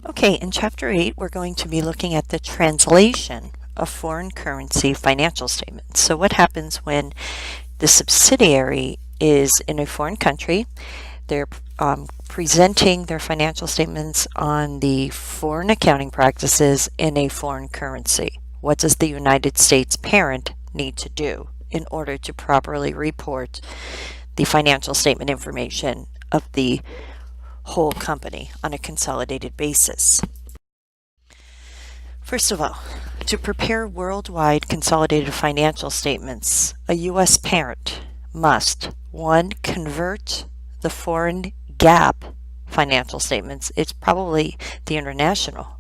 Okay, in Chapter 8, we're going to be looking at the translation of foreign currency financial statements. So what happens when the subsidiary is in a foreign country? They're presenting their financial statements on the foreign accounting practices in a foreign currency. What does the United States parent need to do in order to properly report the financial statement information of the whole company on a consolidated basis? First of all, to prepare worldwide consolidated financial statements, a U.S. parent must, 1, convert the foreign GAAP financial statements. It's probably the international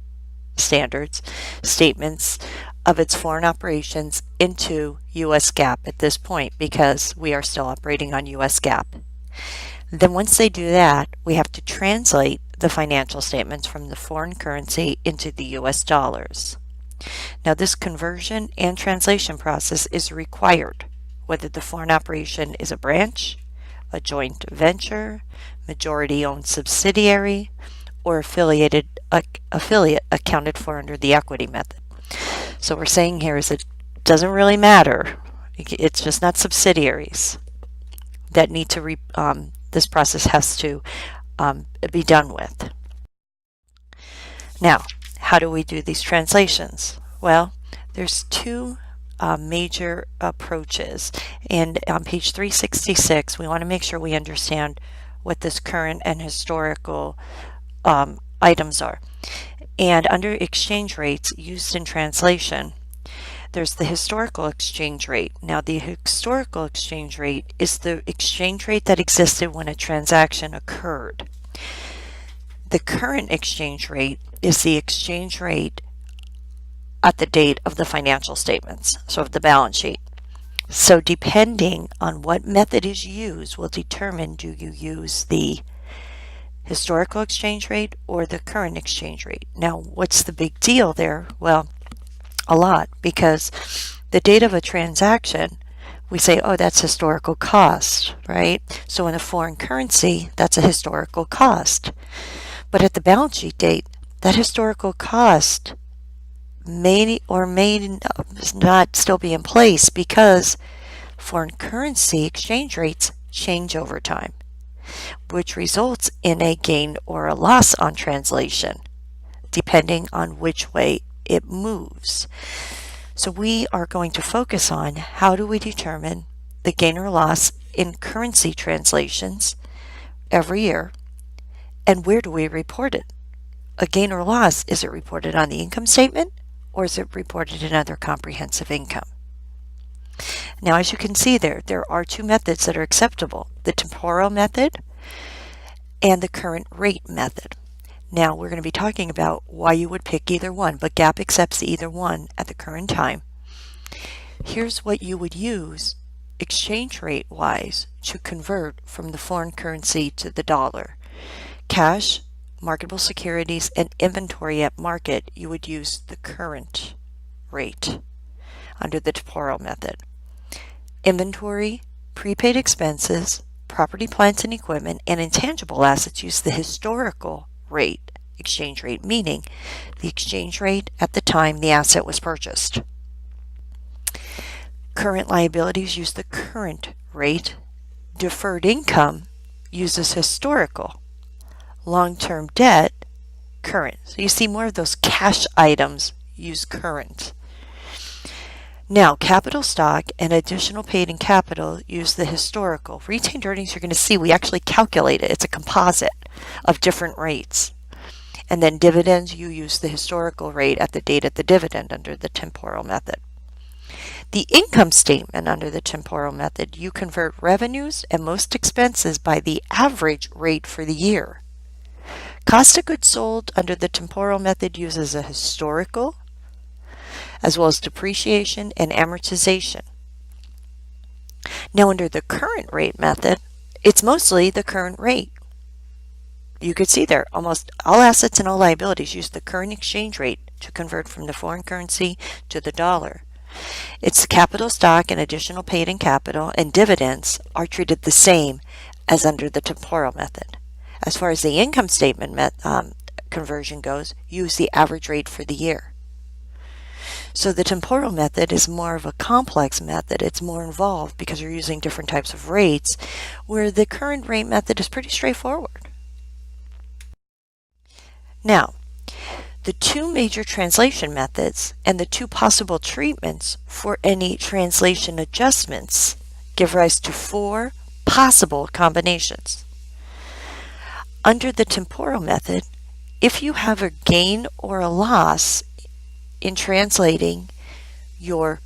standards statements of its foreign operations into U.S. GAAP at this point, because we are still operating on U.S. GAAP. Then once they do that, we have to translate the financial statements from the foreign currency into the US dollars. Now this conversion and translation process is required whether the foreign operation is a branch, a joint venture, majority-owned subsidiary, or affiliate accounted for under the equity method. So what we're saying here is it doesn't really matter. It's just not subsidiaries that need to this process has to be done with. Now, how do we do these translations? Well, there's two major approaches, and on page 366 we want to make sure we understand what this current and historical items are. And under exchange rates used in translation, there's the historical exchange rate. Now, the historical exchange rate is the exchange rate that existed when a transaction occurred. The current exchange rate is the exchange rate at the date of the financial statements, so of the balance sheet. So depending on what method is used will determine, do you use the historical exchange rate or the current exchange rate? Now, what's the big deal there? Well, a lot, because the date of a transaction, we say, oh, that's historical cost, right? So in a foreign currency, that's a historical cost. But at the balance sheet date, that historical cost may or may not still be in place, because foreign currency exchange rates change over time, which results in a gain or a loss on translation, depending on which way it moves. So we are going to focus on how do we determine the gain or loss in currency translations every year, and where do we report it? A gain or loss, is it reported on the income statement, or is it reported in other comprehensive income? Now, as you can see there are two methods that are acceptable: the temporal method and the current rate method. Now, we're going to be talking about why you would pick either one, but GAAP accepts either one at the current time. Here's what you would use exchange rate wise to convert from the foreign currency to the dollar. Cash, marketable securities, and inventory at market, you would use the current rate under the temporal method. Inventory, prepaid expenses, property, plants, and equipment, and intangible assets use the historical rate, exchange rate, meaning the exchange rate at the time the asset was purchased. Current liabilities use the current rate. Deferred income uses historical. Long-term debt, current. So you see more of those cash items use current. Now, capital stock and additional paid-in capital use the historical. Retained earnings, you're going to see we actually calculate it. It's a composite of different rates. And then dividends, you use the historical rate at the date of the dividend under the temporal method. The income statement under the temporal method, you convert revenues and most expenses by the average rate for the year. Cost of goods sold under the temporal method uses a historical, as well as depreciation and amortization. Now, under the current rate method, it's mostly the current rate. You could see there, almost all assets and all liabilities use the current exchange rate to convert from the foreign currency to the dollar. Its capital stock and additional paid-in capital and dividends are treated the same as under the temporal method. As far as the income statement conversion goes, use the average rate for the year. So the temporal method is more of a complex method. It's more involved because you're using different types of rates, where the current rate method is pretty straightforward. Now, the two major translation methods and the two possible treatments for any translation adjustments give rise to four possible combinations. Under the temporal method, if you have a gain or a loss in translating your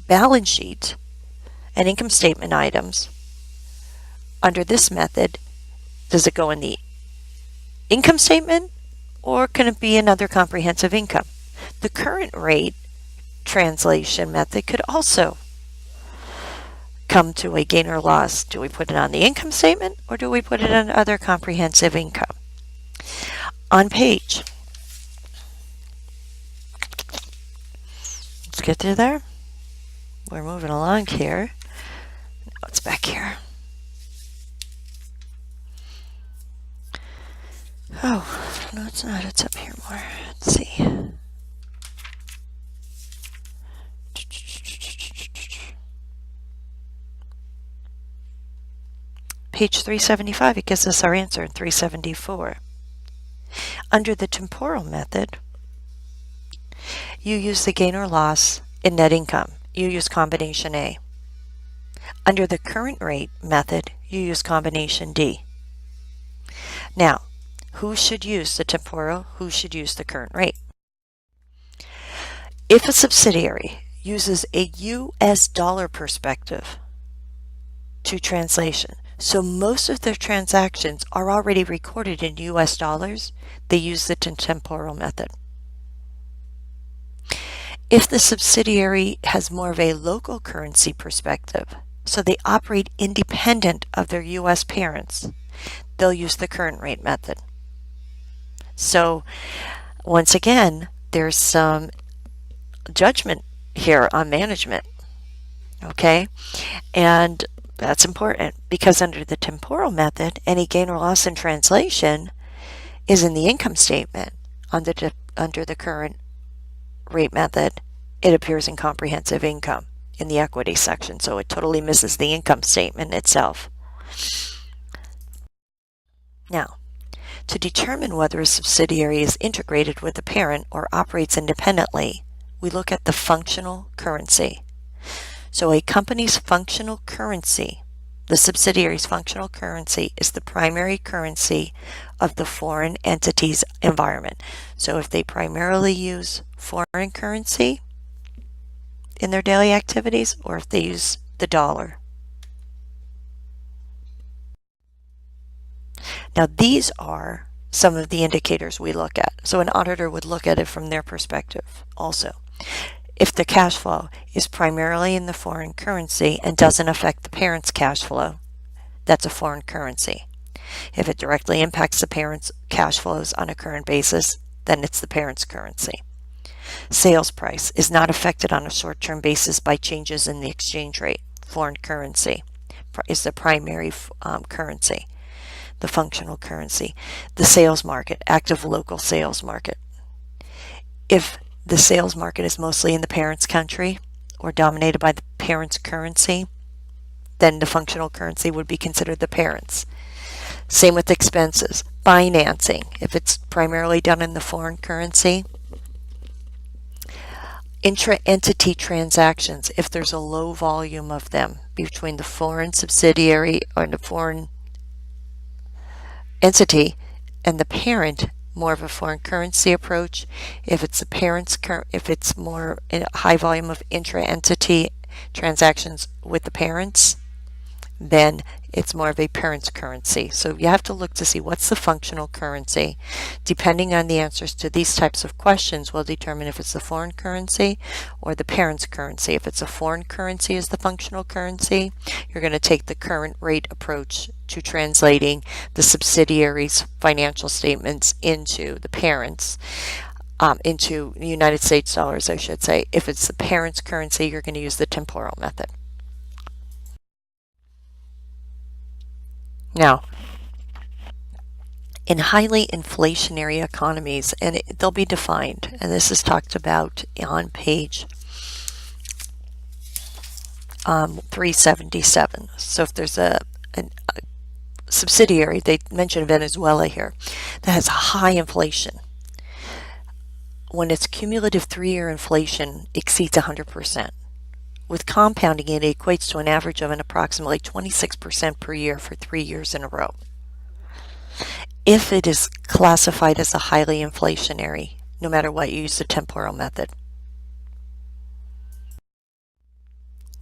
balance sheet and income statement items, under this method, does it go in the income statement or can it be another comprehensive income? The current rate translation method could also come to a gain or loss. Do we put it on the income statement or do we put it on other comprehensive income? On page, let's get through there. We're moving along here. Oh, it's back here. Oh, no, it's not. It's up here more. Let's see. Page 375, it gives us our answer in 374. Under the temporal method, you use the gain or loss in net income. You use combination A. Under the current rate method, you use combination D. Now, who should use the temporal? Who should use the current rate? If a subsidiary uses a US dollar perspective to translation, so most of their transactions are already recorded in US dollars, they use the temporal method. If the subsidiary has more of a local currency perspective, so they operate independent of their US parents, they'll use the current rate method. So once again, there's some judgment here on management, okay? And that's important because under the temporal method, any gain or loss in translation is in the income statement. Under the current rate method, it appears in comprehensive income in the equity section, so it totally misses the income statement itself. Now, to determine whether a subsidiary is integrated with the parent or operates independently, we look at the functional currency. So a company's functional currency, the subsidiary's functional currency, is the primary currency of the foreign entity's environment. So if they primarily use foreign currency in their daily activities, or if they use the dollar. Now these are some of the indicators we look at. So an auditor would look at it from their perspective also. If the cash flow is primarily in the foreign currency and doesn't affect the parent's cash flow, that's a foreign currency. If it directly impacts the parent's cash flows on a current basis, then it's the parent's currency. Sales price is not affected on a short-term basis by changes in the exchange rate. Foreign currency is the primary currency, the functional currency. The sales market, active local sales market. If the sales market is mostly in the parent's country or dominated by the parent's currency, then the functional currency would be considered the parent's. Same with expenses. Financing, if it's primarily done in the foreign currency. Intra-entity transactions, if there's a low volume of them between the foreign subsidiary or the foreign entity and the parent, more of a foreign currency approach. If it's the parent's, if it's more a high volume of intra-entity transactions with the parents, then it's more of a parent's currency. So you have to look to see what's the functional currency. Depending on the answers to these types of questions will determine if it's the foreign currency or the parent's currency. If it's a foreign currency as the functional currency, you're going to take the current rate approach to translating the subsidiary's financial statements into the parent's, into United States dollars, I should say. If it's the parent's currency, you're going to use the temporal method. Now, In highly inflationary economies, and they'll be defined, and this is talked about on page 377. So if there's a subsidiary, they mention Venezuela here, that has high inflation. When its cumulative 3-year inflation exceeds 100%, with compounding it equates to an average of an approximately 26% per year for 3 years in a row. If it is classified as a highly inflationary, no matter what, you use the temporal method.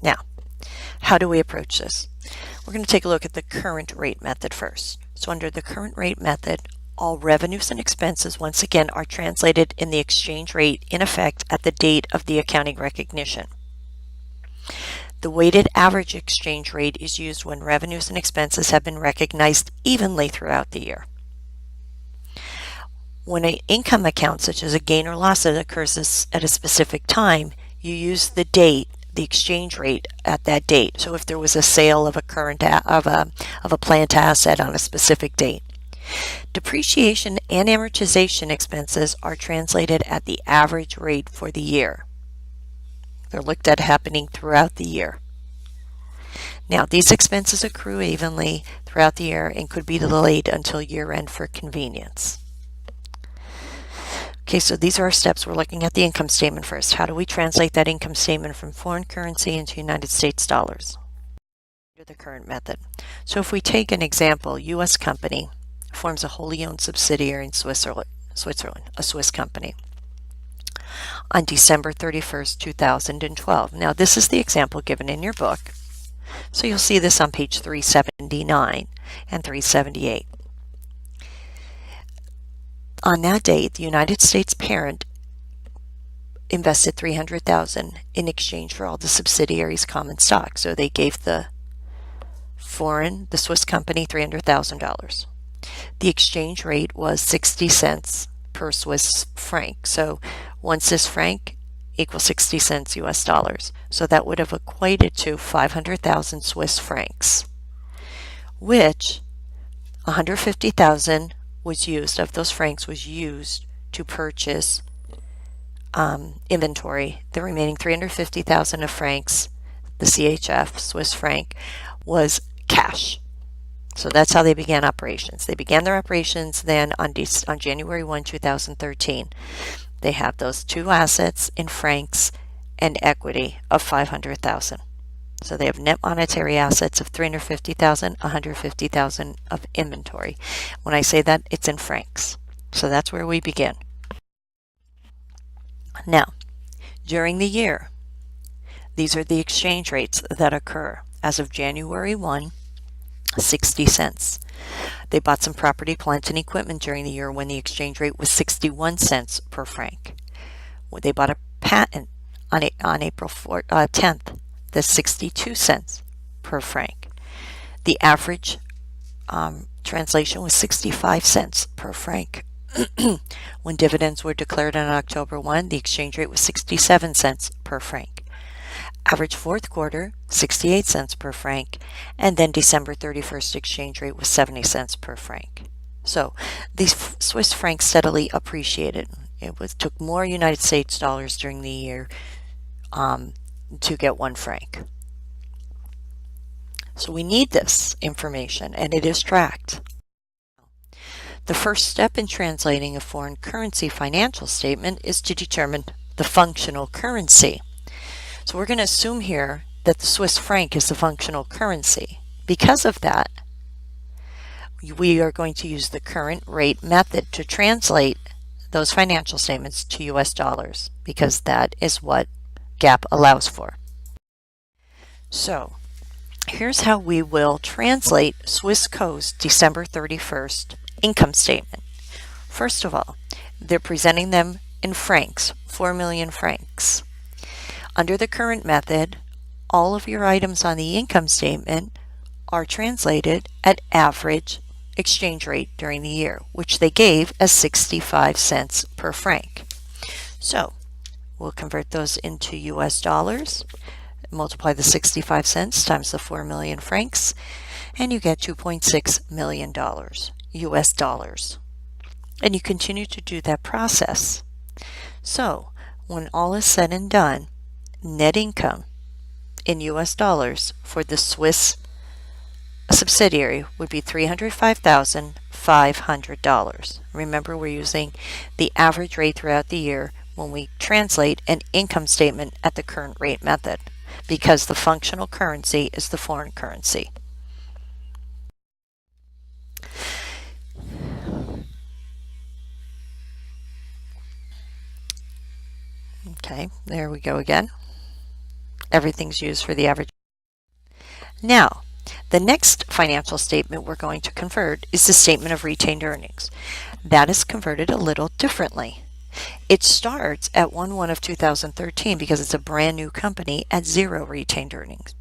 Now, how do we approach this? We're going to take a look at the current rate method first. So under the current rate method, all revenues and expenses once again are translated in the exchange rate in effect at the date of the accounting recognition. The weighted average exchange rate is used when revenues and expenses have been recognized evenly throughout the year. When an income account, such as a gain or loss, that occurs at a specific time, you use the date, the exchange rate at that date. So if there was a sale of a plant asset on a specific date. Depreciation and amortization expenses are translated at the average rate for the year. They're looked at happening throughout the year. Now, these expenses accrue evenly throughout the year and could be delayed until year end for convenience. Okay, so these are our steps. We're looking at the income statement first. How do we translate that income statement from foreign currency into United States dollars? Under the current method. So if we take an example, U.S. company forms a wholly owned subsidiary in Switzerland, a Swiss company, on December 31st, 2012. Now, this is the example given in your book. So you'll see this on page 379 and 378. On that date, the United States parent invested $300,000 in exchange for all the subsidiaries' common stock. So they gave the Swiss company $300,000. The exchange rate was 60 cents per Swiss franc. So 1 Swiss franc equals 60 cents US dollars. So that would have equated to 500,000 Swiss francs, which 150,000 was used, of those francs was used to purchase inventory. The remaining 350,000 of francs, the CHF, Swiss franc, was cash. So that's how they began operations. They began their operations then on January 1, 2013. They have those two assets in francs and equity of 500,000. So they have net monetary assets of 350,000, 150,000 of inventory. When I say that, it's in francs. So that's where we begin. Now, during the year, these are the exchange rates that occur. As of January 1, 60 cents. They bought some property, plant, and equipment during the year when the exchange rate was 61 cents per franc. They bought a patent on April 10th. That's 62 cents per franc. The average translation was 65 cents per franc. When dividends were declared on October 1, the exchange rate was 67 cents per franc. Average fourth quarter, 68 cents per franc, and then December 31st exchange rate was 70 cents per franc. So the Swiss franc steadily appreciated. It took more United States dollars during the year to get 1 franc. So we need this information, and it is tracked. The first step in translating a foreign currency financial statement is to determine the functional currency. So we're going to assume here that the Swiss franc is the functional currency. Because of that, we are going to use the current rate method to translate those financial statements to US dollars, because that is what GAAP allows for. So here's how we will translate Swissco's December 31st income statement. First of all, they're presenting them in francs, 4 million francs. Under the current method, all of your items on the income statement are translated at average exchange rate during the year, which they gave as 65 cents per franc. So we'll convert those into US dollars, multiply the 65 cents times the 4 million francs, and you get $2.6 million. US dollars. And you continue to do that process. So when all is said and done, net income in US dollars for the Swiss subsidiary would be $305,500. Remember, we're using the average rate throughout the year when we translate an income statement at the current rate method, because the functional currency is the foreign currency. Okay, there we go again. Everything's used for the average. Now, the next financial statement we're going to convert is the statement of retained earnings. That is converted a little differently. It starts at 1/1 of 2013 because it's a brand new company at 0 retained earnings.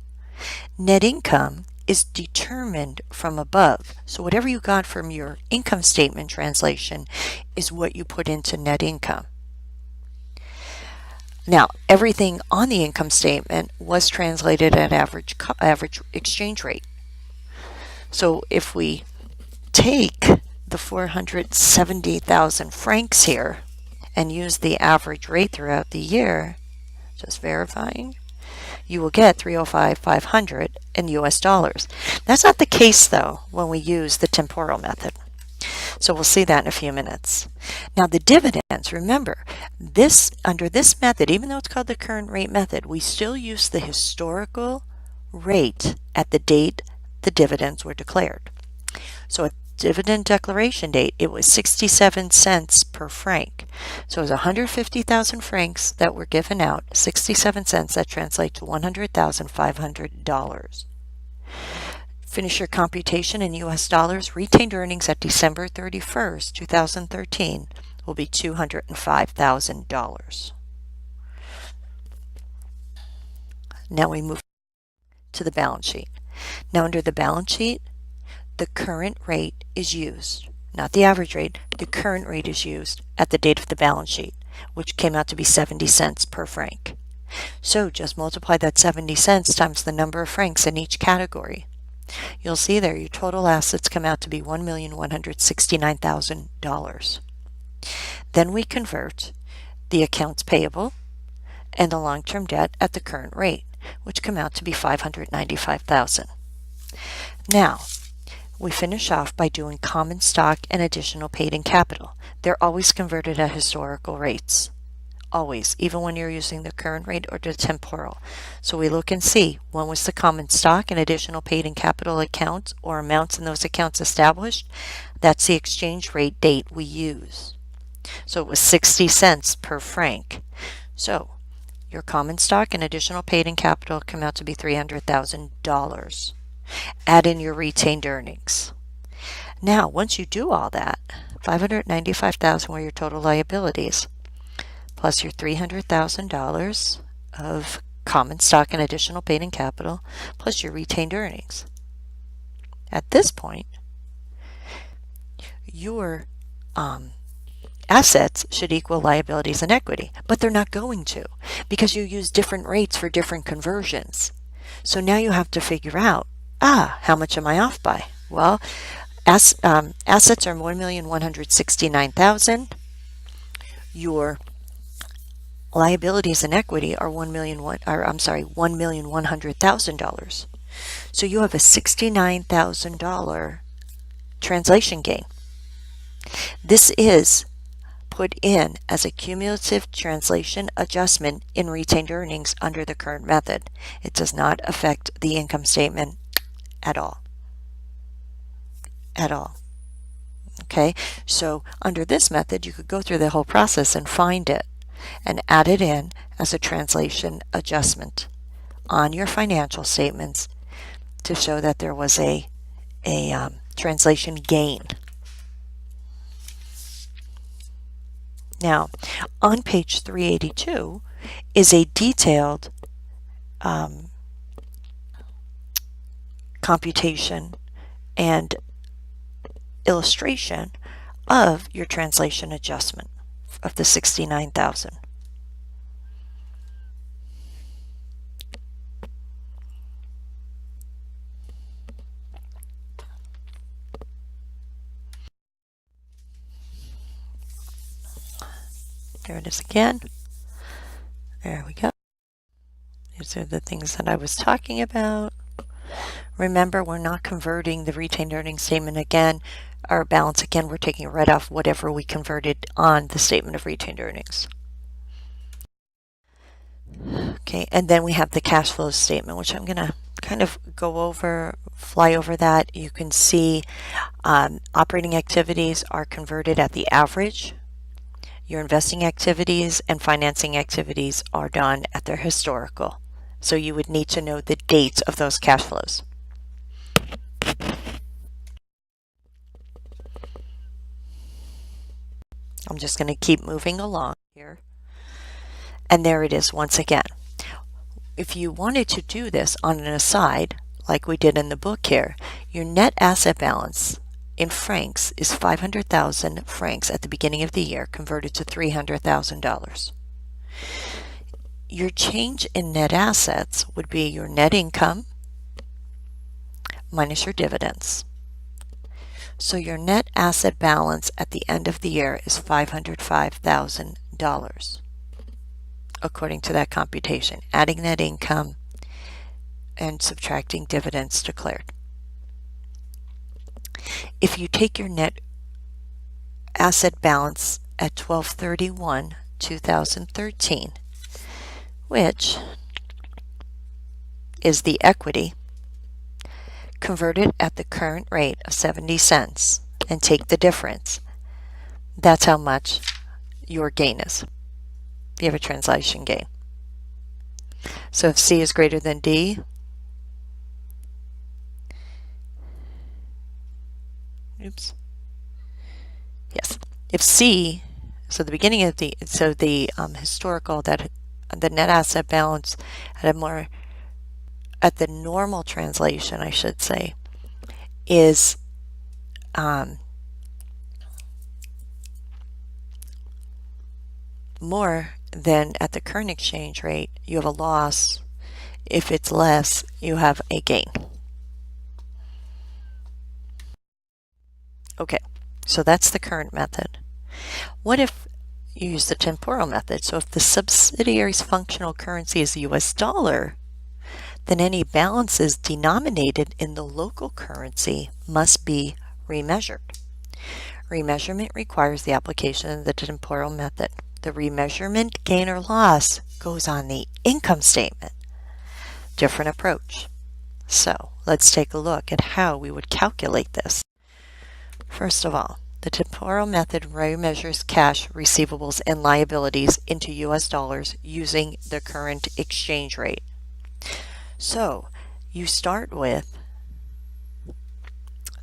Net income is determined from above. So whatever you got from your income statement translation is what you put into net income. Now, everything on the income statement was translated at average exchange rate. So if we take the 470,000 francs here and use the average rate throughout the year, just verifying, you will get 305,500 in US dollars. That's not the case though when we use the temporal method. So we'll see that in a few minutes. Now the dividends, remember, under this method, even though it's called the current rate method, we still use the historical rate at the date the dividends were declared. So at dividend declaration date, it was 67 cents per franc. So it was 150,000 francs that were given out, 67 cents, that translates to $100,500. Finish your computation in US dollars. Retained earnings at December 31st, 2013 will be $205,000. Now we move to the balance sheet. Now under the balance sheet, the current rate is used, not the average rate. The current rate is used at the date of the balance sheet, which came out to be 70 cents per franc. So just multiply that 70 cents times the number of francs in each category. You'll see there your total assets come out to be $1,169,000. Then we convert the accounts payable and the long-term debt at the current rate, which come out to be $595,000. Now, we finish off by doing common stock and additional paid-in capital. They're always converted at historical rates. Always, even when you're using the current rate or the temporal. So we look and see, when was the common stock and additional paid-in capital accounts or amounts in those accounts established? That's the exchange rate date we use. So it was 60 cents per franc. So your common stock and additional paid-in capital come out to be $300,000. Add in your retained earnings. Now, once you do all that, $595,000 were your total liabilities, plus your $300,000 of common stock and additional paid-in capital, plus your retained earnings. At this point, your assets should equal liabilities and equity, but they're not going to, because you use different rates for different conversions. So now you have to figure out, how much am I off by? Well, assets are $1,169,000. Your liabilities and equity are $1,100,000. So you have a $69,000 translation gain. This is put in as a cumulative translation adjustment in retained earnings under the current method. It does not affect the income statement at all. At all. Okay, so under this method, you could go through the whole process and find it and add it in as a translation adjustment on your financial statements to show that there was a translation gain. Now, on page 382 is a detailed computation and illustration of your translation adjustment of the 69,000. There it is again. There we go. These are the things that I was talking about. Remember, we're not converting the retained earnings statement again. Our balance again, we're taking it right off whatever we converted on the statement of retained earnings. Okay, and then we have the cash flow statement, which I'm going to kind of fly over that. You can see operating activities are converted at the average. Your investing activities and financing activities are done at their historical. So you would need to know the dates of those cash flows. I'm just going to keep moving along here. And there it is once again. If you wanted to do this on an aside, like we did in the book here, your net asset balance in francs is 500,000 francs at the beginning of the year, converted to $300,000. Your change in net assets would be your net income minus your dividends. So your net asset balance at the end of the year is $505,000 according to that computation, adding net income and subtracting dividends declared. If you take your net asset balance at 12/31/2013, which is the equity, convert it at the current rate of 70 cents and take the difference. That's how much your gain is. You have a translation gain. So if C is greater than D, yes. If C, so the beginning of the, historical, that the net asset balance at at the normal translation, I should say, is more than at the current exchange rate, you have a loss. If it's less, you have a gain. Okay, so that's the current method. What if you use the temporal method? So if the subsidiary's functional currency is the US dollar, then any balances denominated in the local currency must be remeasured. Remeasurement requires the application of the temporal method. The remeasurement gain or loss goes on the income statement. Different approach. So let's take a look at how we would calculate this. First of all, the temporal method remeasures cash, receivables, and liabilities into US dollars using the current exchange rate. So you start with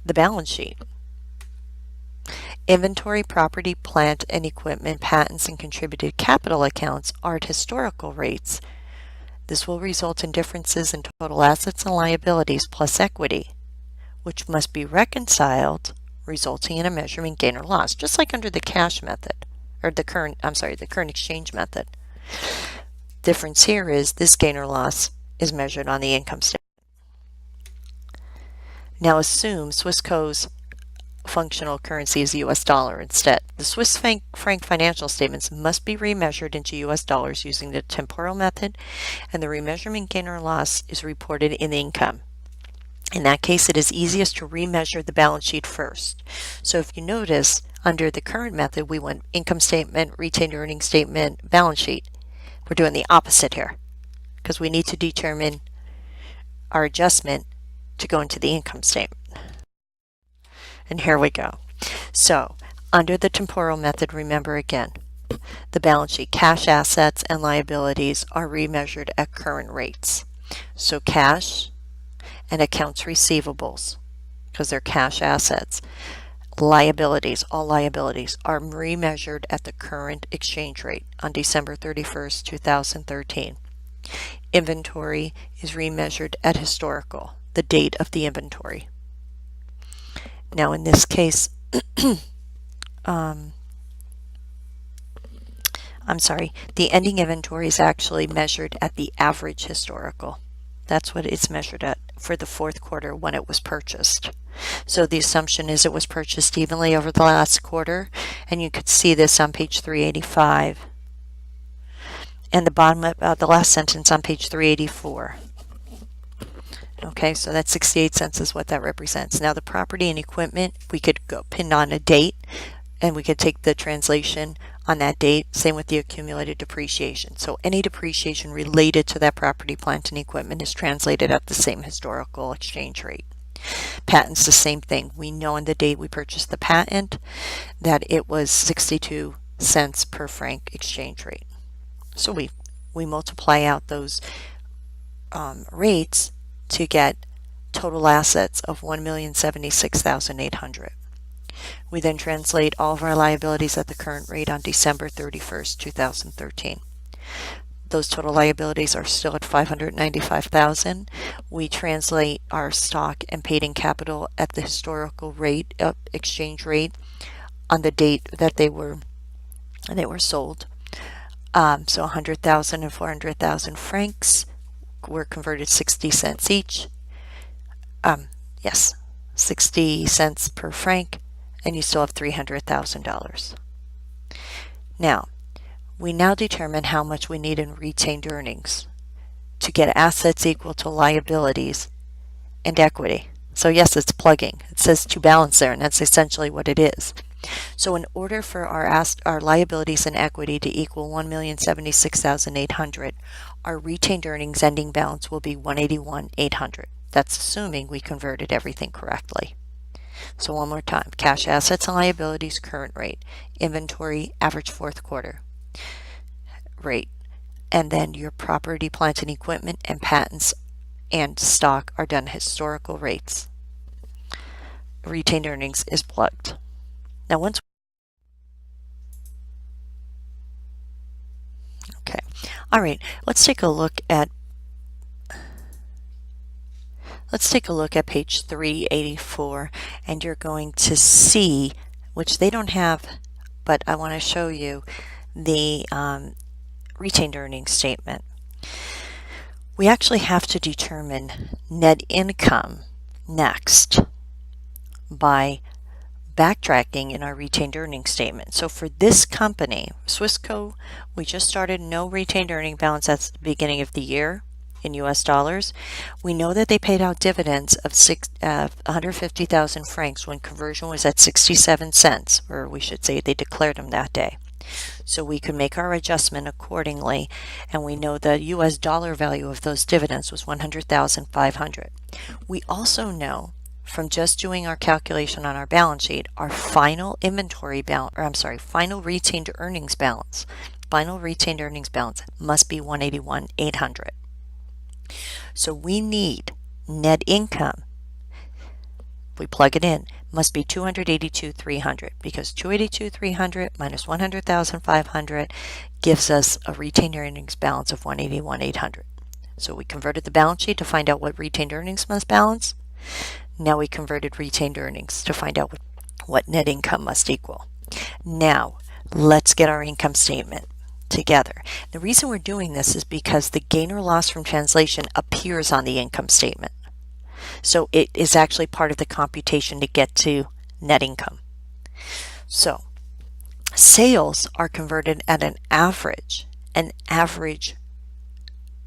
the balance sheet. Inventory, property, plant, and equipment, patents, and contributed capital accounts are at historical rates. This will result in differences in total assets and liabilities plus equity, which must be reconciled, resulting in a measurement gain or loss, just like under the cash method, or the current exchange method. Difference here is this gain or loss is measured on the income statement. Now assume Swissco's functional currency is the US dollar instead. The Swiss franc financial statements must be remeasured into US dollars using the temporal method, and the remeasurement gain or loss is reported in income. In that case, it is easiest to remeasure the balance sheet first. So if you notice, under the current method, we went income statement, retained earnings statement, balance sheet. We're doing the opposite here because we need to determine our adjustment to go into the income statement. And here we go. So under the temporal method, remember again, the balance sheet, cash assets and liabilities are remeasured at current rates. So cash and accounts receivables, because they're cash assets. Liabilities, all liabilities, are remeasured at the current exchange rate on December 31st, 2013. Inventory is remeasured at historical, the date of the inventory. Now in this case, the ending inventory is actually measured at the average historical. That's what it's measured at for the fourth quarter when it was purchased. So the assumption is it was purchased evenly over the last quarter, and you could see this on page 385 and the bottom of the last sentence on page 384. Okay, so that 68 cents is what that represents. Now the property and equipment, we could go pin on a date, and we could take the translation on that date. Same with the accumulated depreciation. So any depreciation related to that property, plant, and equipment is translated at the same historical exchange rate. Patents, the same thing. We know on the date we purchased the patent that it was 62 cents per franc exchange rate. So we multiply out those rates to get total assets of 1,076,800. We then translate all of our liabilities at the current rate on December 31st, 2013. Those total liabilities are still at 595,000. We translate our stock and paid-in capital at the historical rate of exchange rate on the date that they were sold. So 100,000 and 400,000 francs were converted 60 cents each. Yes, 60 cents per franc, and you still have $300,000. Now, we now determine how much we need in retained earnings to get assets equal to liabilities and equity. So yes, it's plugging. It says to balance there, and that's essentially what it is. So in order for our liabilities and equity to equal 1,076,800, our retained earnings ending balance will be 181,800. That's assuming we converted everything correctly. So one more time, cash assets and liabilities, current rate, inventory, average fourth quarter rate, and then your property, plant, and equipment, and patents and stock are done historical rates. Retained earnings is plugged. Now okay, all right, let's take a look at page 384, and you're going to see, which they don't have, but I want to show you the retained earnings statement. We actually have to determine net income next by backtracking in our retained earnings statement. So for this company, Swissco, we just started no retained earning balance at the beginning of the year in US dollars. We know that they paid out dividends of 150,000 francs when conversion was at 67 cents, or we should say they declared them that day. So we could make our adjustment accordingly, and we know the US dollar value of those dividends was 100,500. We also know from just doing our calculation on our balance sheet, our final inventory balance, or I'm sorry, final retained earnings balance must be 181,800. So we need net income, if we plug it in, must be 282,300, because 282,300 minus 100,500 gives us a retained earnings balance of 181,800. So we converted the balance sheet to find out what retained earnings must balance. Now we converted retained earnings to find out what net income must equal. Now let's get our income statement together. The reason we're doing this is because the gain or loss from translation appears on the income statement. So it is actually part of the computation to get to net income. So sales are converted at an average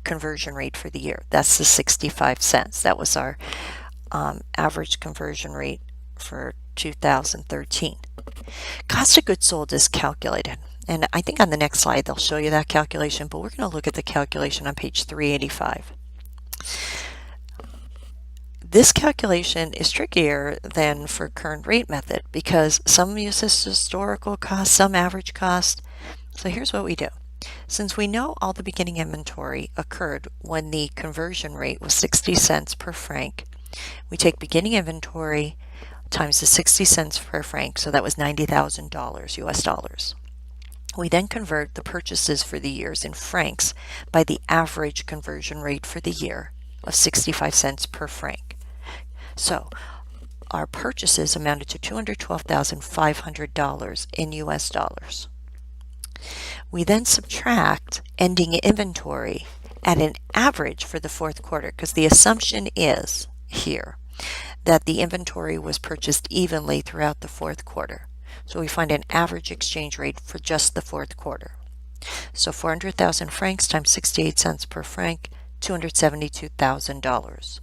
conversion rate for the year. That's the 65 cents. That was our average conversion rate for 2013. Cost of goods sold is calculated. And I think on the next slide they'll show you that calculation, but we're going to look at the calculation on page 385. This calculation is trickier than for current rate method because some uses historical cost, some average cost. So here's what we do. Since we know all the beginning inventory occurred when the conversion rate was 60 cents per franc, we take beginning inventory times the 60 cents per franc, so that was $90,000 US dollars. We then convert the purchases for the years in francs by the average conversion rate for the year of 65 cents per franc. So our purchases amounted to $212,500 in US dollars. We then subtract ending inventory at an average for the fourth quarter, because the assumption is here that the inventory was purchased evenly throughout the fourth quarter. So we find an average exchange rate for just the fourth quarter. So 400,000 francs times 68 cents per franc, $272,000.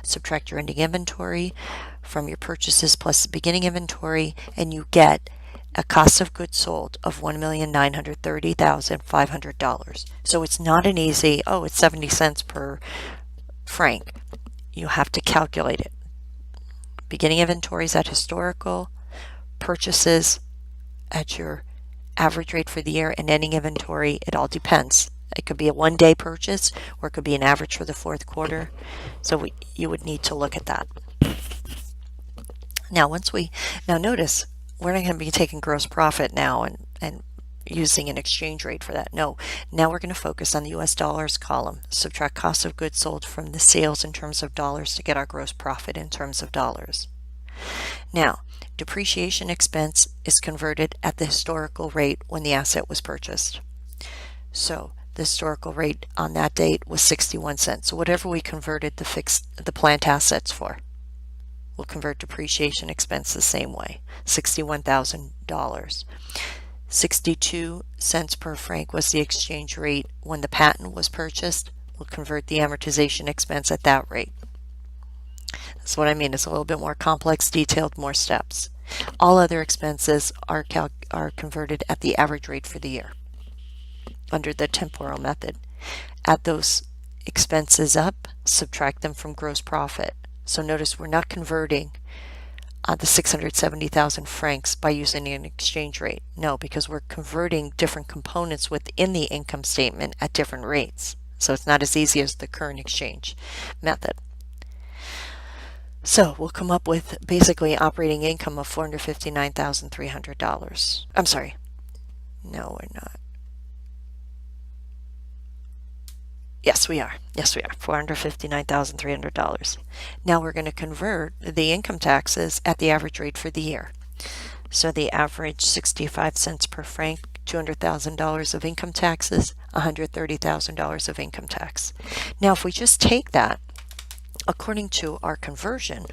Subtract your ending inventory from your purchases plus beginning inventory, and you get a cost of goods sold of $1,930,500. So it's not an easy, oh, it's 70 cents per franc. You have to calculate it. Beginning inventories at historical, purchases at your average rate for the year, and ending inventory, it all depends. It could be a one-day purchase, or it could be an average for the fourth quarter. So you would need to look at that. Now, notice, we're not going to be taking gross profit now and using an exchange rate for that. No, now we're going to focus on the US dollars column. Subtract cost of goods sold from the sales in terms of dollars to get our gross profit in terms of dollars. Now, depreciation expense is converted at the historical rate when the asset was purchased. So the historical rate on that date was 61 cents. So whatever we converted the plant assets for, we'll convert depreciation expense the same way, $61,000. 62 cents per franc was the exchange rate when the patent was purchased. We'll convert the amortization expense at that rate. That's what I mean. It's a little bit more complex, detailed, more steps. All other expenses are converted at the average rate for the year under the temporal method. Add those expenses up, subtract them from gross profit. So notice we're not converting the 670,000 francs by using an exchange rate. No, because we're converting different components within the income statement at different rates. So it's not as easy as the current exchange method. So we'll come up with basically operating income of $459,300. I'm sorry. No, we're not. Yes, we are. Yes, we are. $459,300. Now we're going to convert the income taxes at the average rate for the year. So the average 65 cents per franc, $200,000 of income taxes, $130,000 of income tax. Now if we just take that according to our conversion,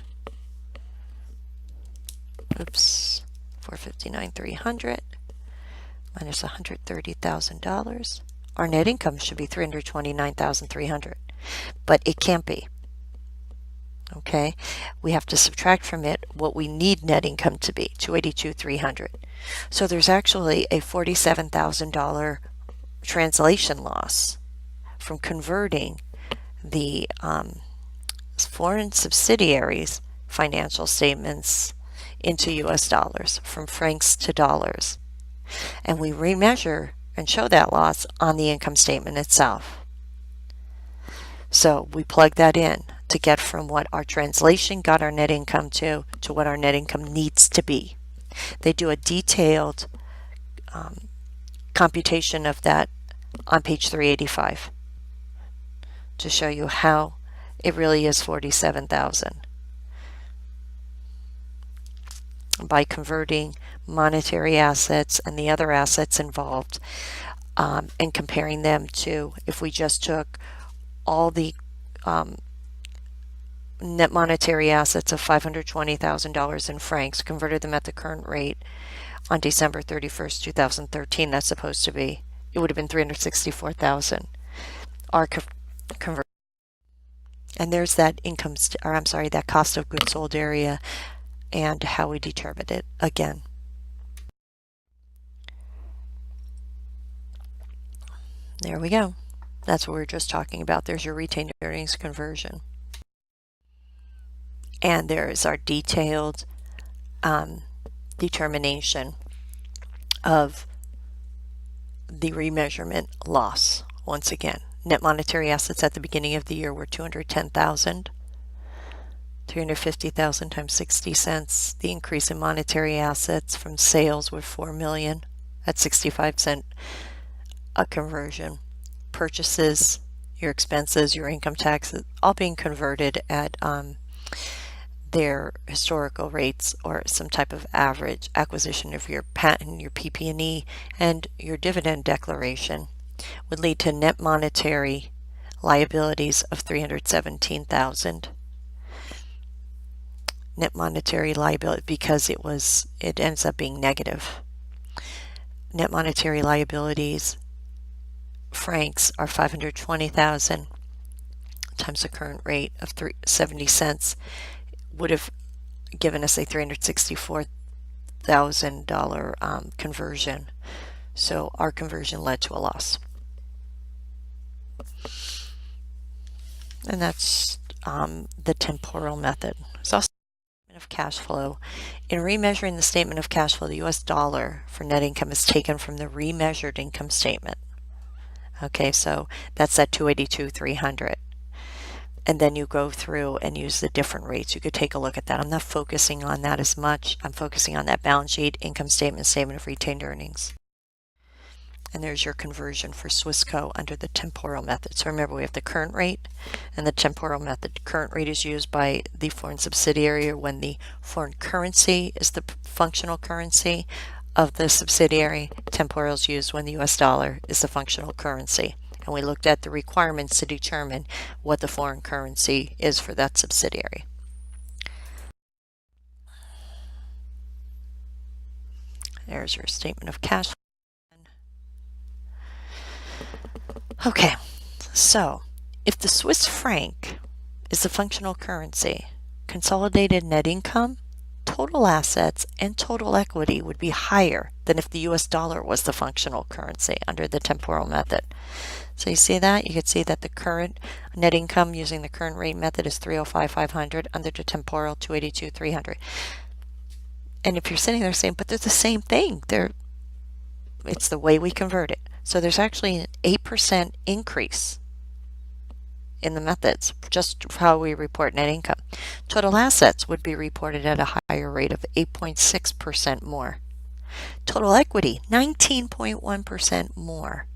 oops, 459,300 minus $130,000. Our net income should be $329,300, but it can't be. Okay, we have to subtract from it what we need net income to be, $282,300. So there's actually a $47,000 translation loss from converting the foreign subsidiaries' financial statements into US dollars, from francs to dollars. And we remeasure and show that loss on the income statement itself. So we plug that in to get from what our translation got our net income to what our net income needs to be. They do a detailed computation of that on page 385 to show you how it really is 47,000 by converting monetary assets and the other assets involved and comparing them to if we just took all the net monetary assets of $520,000 in francs, converted them at the current rate on December 31st, 2013. That's supposed to be, it would have been 364,000. Our conversion. And there's that that cost of goods sold area and how we determine it again. There we go. That's what we were just talking about. There's your retained earnings conversion. And there's our detailed determination of the remeasurement loss. Once again, net monetary assets at the beginning of the year were $210,000. 350,000 times 60 cents. The increase in monetary assets from sales were $4 million at 65 cent a conversion. Purchases, your expenses, your income taxes, all being converted at their historical rates or some type of average. Acquisition of your patent, your PP&E, and your dividend declaration would lead to net monetary liabilities of $317,000. Net monetary liability because it ends up being negative. Net monetary liabilities francs are 520,000 times the current rate of 70 cents would have given us a $364,000 conversion. So our conversion led to a loss. And that's the temporal method. It's also statement of cash flow. In remeasuring the statement of cash flow, the US dollar for net income is taken from the remeasured income statement. Okay, so that's that 282,300. And then you go through and use the different rates. You could take a look at that. I'm not focusing on that as much. I'm focusing on that balance sheet, income statement, statement of retained earnings. And there's your conversion for Swissco under the temporal method. So remember, we have the current rate and the temporal method. Current rate is used by the foreign subsidiary or when the foreign currency is the functional currency of the subsidiary. Temporal is used when the US dollar is the functional currency. And we looked at the requirements to determine what the foreign currency is for that subsidiary. There's your statement of cash flow. Okay, so if the Swiss franc is the functional currency, consolidated net income, total assets, and total equity would be higher than if the US dollar was the functional currency under the temporal method. So you see that? You can see that the current net income using the current rate method is 305,500 under the temporal 282,300. And if you're sitting there saying, but they're the same thing, it's the way we convert it. So there's actually an 8% increase in the methods, just how we report net income. Total assets would be reported at a higher rate of 8.6% more. Total equity, 19.1% more.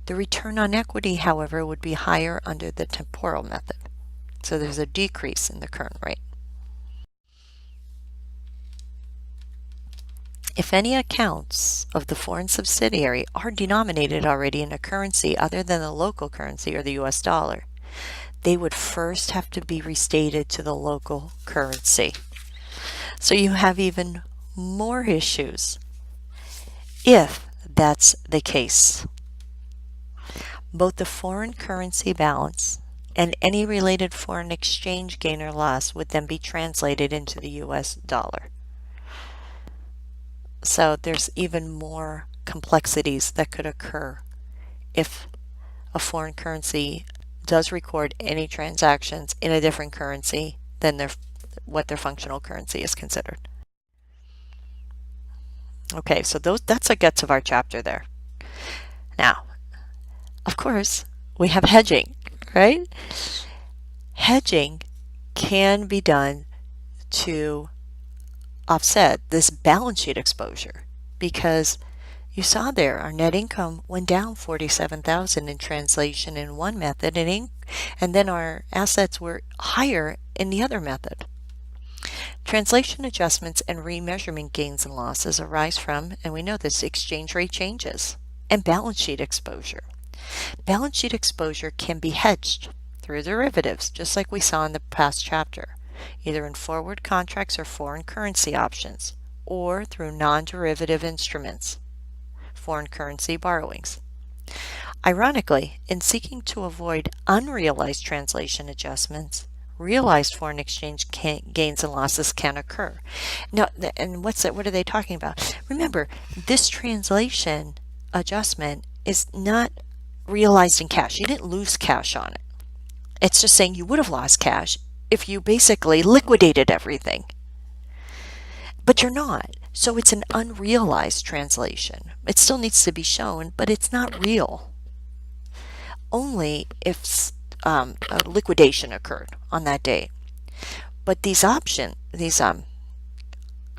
The return on equity, however, would be higher under the temporal method. So there's a decrease in the current rate. If any accounts of the foreign subsidiary are denominated already in a currency other than the local currency or the US dollar, they would first have to be restated to the local currency. So you have even more issues if that's the case. Both the foreign currency balance and any related foreign exchange gain or loss would then be translated into the US dollar. So there's even more complexities that could occur if a foreign currency does record any transactions in a different currency than what their functional currency is considered. Okay, so that's the guts of our chapter there. Now, of course, we have hedging, right? Hedging can be done to offset this balance sheet exposure because you saw there our net income went down 47,000 in translation in one method and then our assets were higher in the other method. Translation adjustments and remeasurement gains and losses arise from, and we know this, exchange rate changes and balance sheet exposure. Balance sheet exposure can be hedged through derivatives, just like we saw in the past chapter, either in forward contracts or foreign currency options, or through non-derivative instruments, foreign currency borrowings. Ironically, in seeking to avoid unrealized translation adjustments, realized foreign exchange gains and losses can occur. Now, and what are they talking about? Remember, this translation adjustment is not realized in cash. You didn't lose cash on it. It's just saying you would have lost cash if you basically liquidated everything. But you're not. So it's an unrealized translation. It still needs to be shown, but it's not real. Only if a liquidation occurred on that day. But these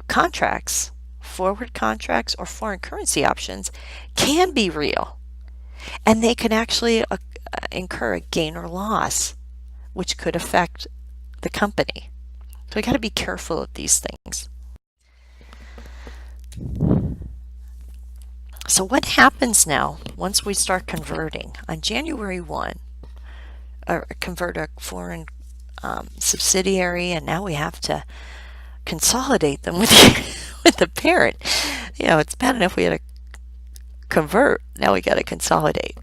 contracts, forward contracts or foreign currency options, can be real. And they can actually incur a gain or loss, which could affect the company. So we got to be careful of these things. So what happens now once we start converting? On January 1, convert a foreign subsidiary, and now we have to consolidate them with the parent. You know, it's bad enough we had to convert, now we got to consolidate.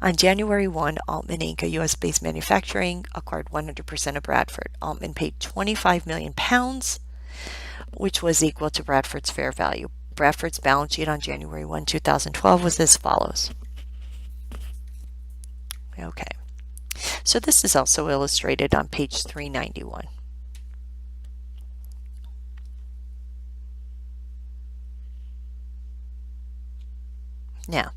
On January 1, Altman Inc., a U.S.-based manufacturing, acquired 100% of Bradford. Altman paid 25 million pounds, which was equal to Bradford's fair value. Bradford's balance sheet on January 1, 2012 was as follows. Okay, so this is also illustrated on page 391. Now,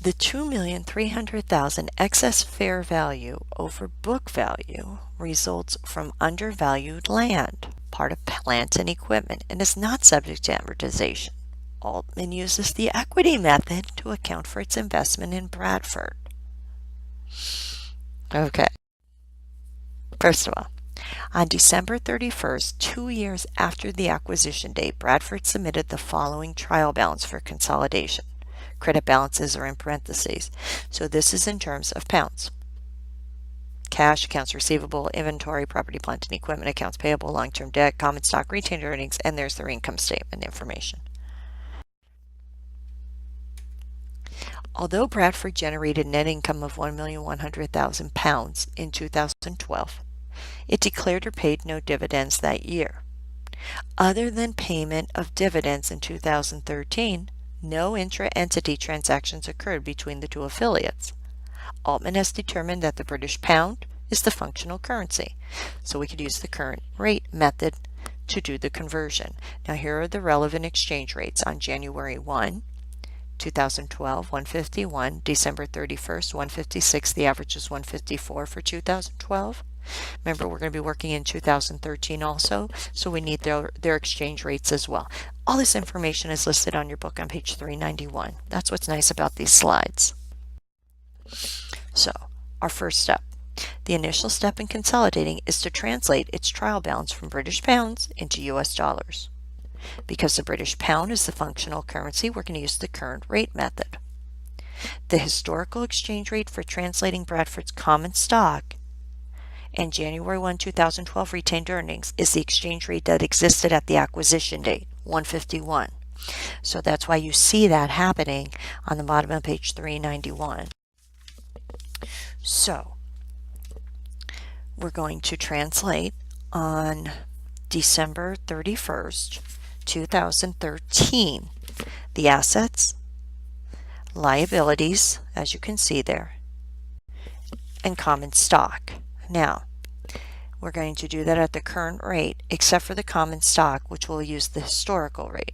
the $2,300,000 excess fair value over book value results from undervalued land, part of plant and equipment, and is not subject to amortization. Altman uses the equity method to account for its investment in Bradford. Okay. First of all, on December 31st, 2 years after the acquisition date, Bradford submitted the following trial balance for consolidation. Credit balances are in parentheses. So this is in terms of pounds. Cash, accounts receivable, inventory, property, plant, and equipment, accounts payable, long-term debt, common stock, retained earnings, and there's their income statement information. Although Bradford generated net income of £1,100,000 in 2012, it declared or paid no dividends that year. Other than payment of dividends in 2013, no intra-entity transactions occurred between the two affiliates. Altman has determined that the British pound is the functional currency, so we could use the current rate method to do the conversion. Now here are the relevant exchange rates on January 1, 2012, 151, December 31st, 156. The average is 154 for 2012. Remember, we're going to be working in 2013 also, so we need their exchange rates as well. All this information is listed on your book on page 391. That's what's nice about these slides. So, our first step. The initial step in consolidating is to translate its trial balance from British pounds into US dollars. Because the British pound is the functional currency, we're going to use the current rate method. The historical exchange rate for translating Bradford's common stock and January 1, 2012 retained earnings is the exchange rate that existed at the acquisition date, 151. So that's why you see that happening on the bottom of page 391. So we're going to translate on December 31st, 2013, the assets, liabilities, as you can see there, and common stock. Now, we're going to do that at the current rate, except for the common stock, which will use the historical rate.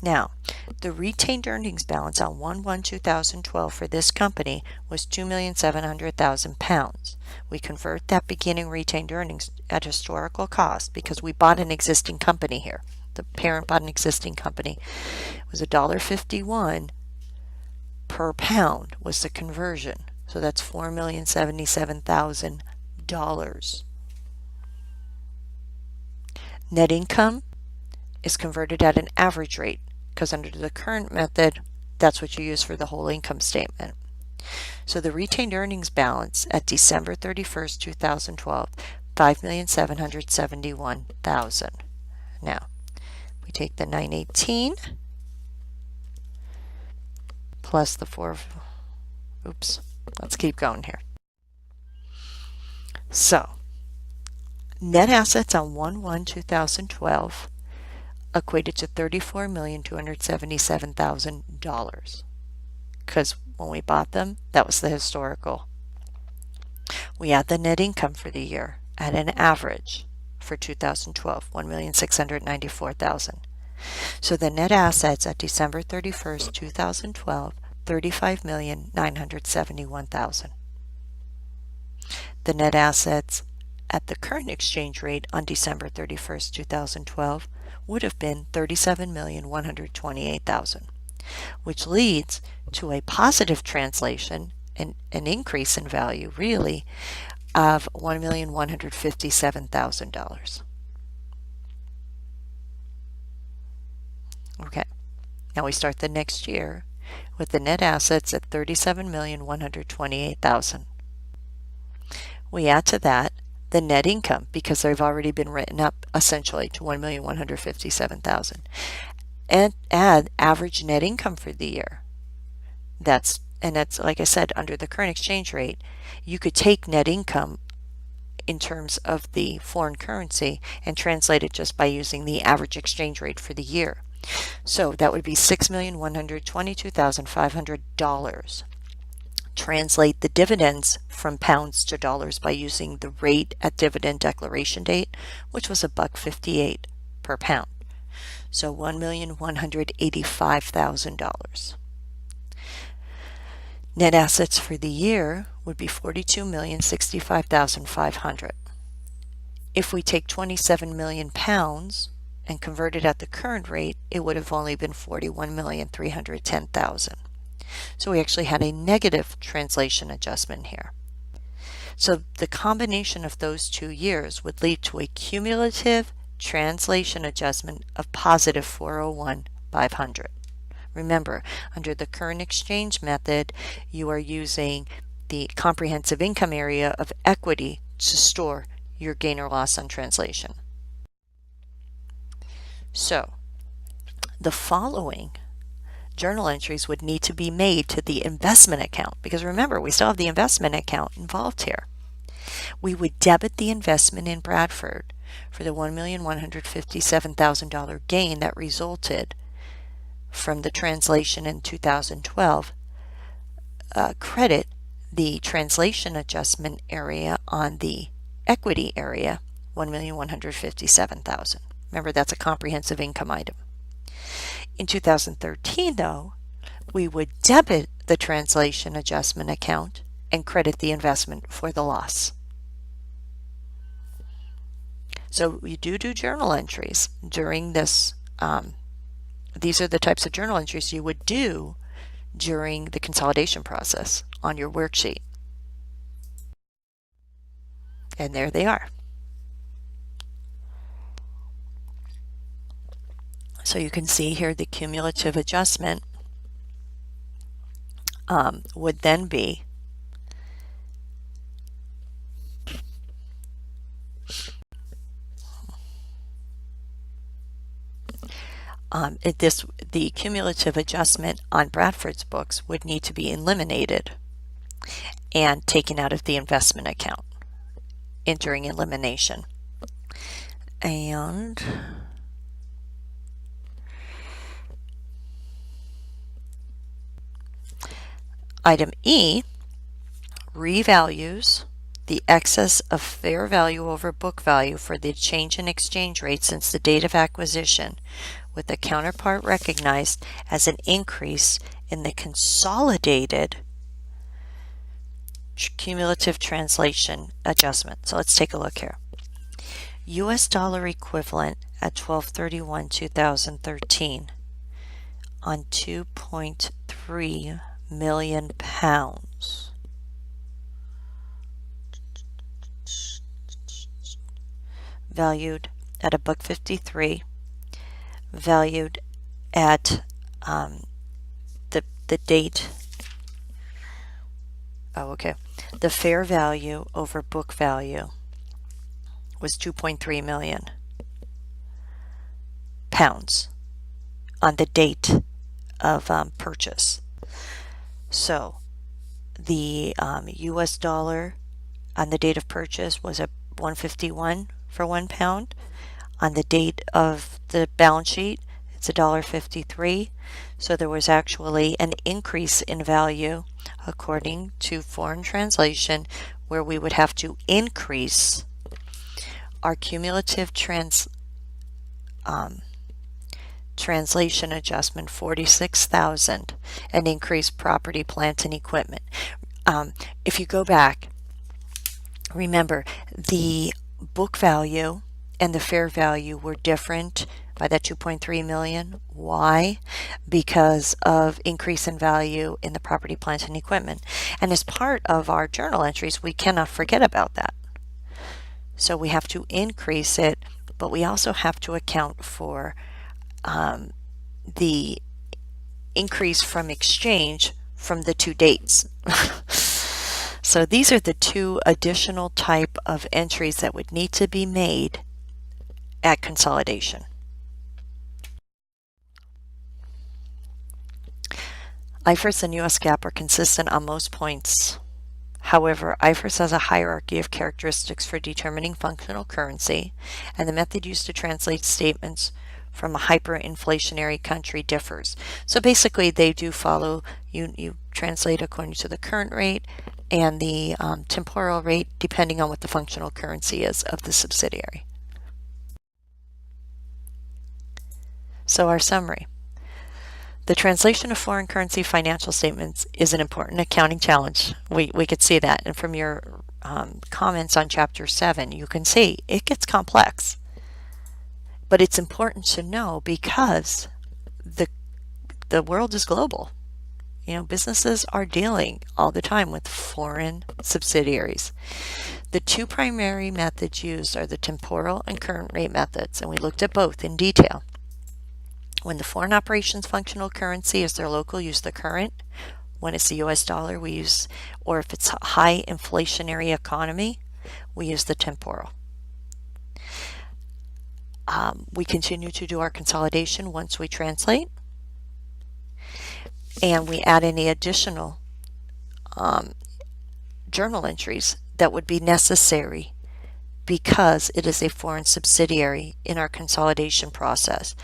Now, the retained earnings balance on 1/1/2012 for this company was £2,700,000. We convert that beginning retained earnings at historical cost because we bought an existing company here. The parent bought an existing company. It was $1.51 per pound was the conversion. So that's $4,077,000. Net income is converted at an average rate because under the current method, that's what you use for the whole income statement. So the retained earnings balance at December 31st, 2012, $5,771,000. Now, we take the 918 plus the 4, let's keep going here. So, net assets on 1/1/2012 equated to $34,277,000 because when we bought them, that was the historical. We add the net income for the year at an average for 2012, $1,694,000. So the net assets at December 31st, 2012, $35,971,000. The net assets at the current exchange rate on December 31st, 2012 would have been $37,128,000, which leads to a positive translation and an increase in value, really, of $1,157,000. Okay, now we start the next year with the net assets at $37,128,000. We add to that the net income because they've already been written up essentially to 1,157,000, and add average net income for the year. That's like I said, under the current exchange rate, you could take net income in terms of the foreign currency and translate it just by using the average exchange rate for the year. So that would be $6,122,500. Translate the dividends from pounds to dollars by using the rate at dividend declaration date, which was $1.58 per pound. So $1,185,000. Net assets for the year would be $42,065,500. If we take 27 million pounds and convert it at the current rate, it would have only been 41,310,000. So we actually had a negative translation adjustment here. So the combination of those 2 years would lead to a cumulative translation adjustment of positive 401,500. Remember, under the current exchange method, you are using the comprehensive income area of equity to store your gain or loss on translation. So, the following journal entries would need to be made to the investment account, because remember, we still have the investment account involved here. We would debit the investment in Bradford for the $1,157,000 gain that resulted from the translation in 2012, credit the translation adjustment area on the equity area, $1,157,000. Remember, that's a comprehensive income item. In 2013, though, we would debit the translation adjustment account and credit the investment for the loss. So we do journal entries during this. These are the types of journal entries you would do during the consolidation process on your worksheet. And there they are. So you can see here the cumulative adjustment would then be the cumulative adjustment on Bradford's books would need to be eliminated and taken out of the investment account during elimination. And item E revalues the excess of fair value over book value for the change in exchange rate since the date of acquisition, with the counterpart recognized as an increase in the consolidated cumulative translation adjustment. So let's take a look here. US dollar equivalent at 12/31/2013 on 2.3 million pounds. Valued at $1.53, valued at the date. Oh, okay. The fair value over book value was 2.3 million pounds on the date of purchase. So the US dollar on the date of purchase was at 151 for 1 pound. On the date of the balance sheet, it's $1.53. So there was actually an increase in value according to foreign translation, where we would have to increase our cumulative translation adjustment 46,000 and increase property, plant, and equipment. If you go back, remember the book value and the fair value were different by that 2.3 million. Why? Because of increase in value in the property, plant, and equipment. And as part of our journal entries, we cannot forget about that. So we have to increase it, but we also have to account for the increase from exchange from the two dates. So these are the two additional type of entries that would need to be made at consolidation. IFRS and US GAAP are consistent on most points. However, IFRS has a hierarchy of characteristics for determining functional currency, and the method used to translate statements from a hyperinflationary country differs. So basically, they do follow, you translate according to the current rate and the temporal rate, depending on what the functional currency is of the subsidiary. So our summary. The translation of foreign currency financial statements is an important accounting challenge. We could see that. And from your comments on Chapter 7, you can see it gets complex. But it's important to know because the world is global. You know, businesses are dealing all the time with foreign subsidiaries. The two primary methods used are the temporal and current rate methods, and we looked at both in detail. When the foreign operations functional currency is their local, use the current. When it's the US dollar, we use, or if it's a high inflationary economy, we use the temporal. We continue to do our consolidation once we translate, and we add any additional journal entries that would be necessary because it is a foreign subsidiary in our consolidation process.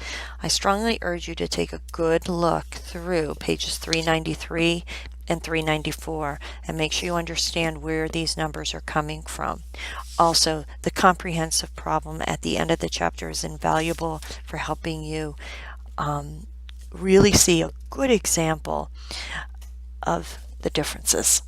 I strongly urge you to take a good look through pages 393 and 394 and make sure you understand where these numbers are coming from. Also, the comprehensive problem at the end of the chapter is invaluable for helping you really see a good example of the differences.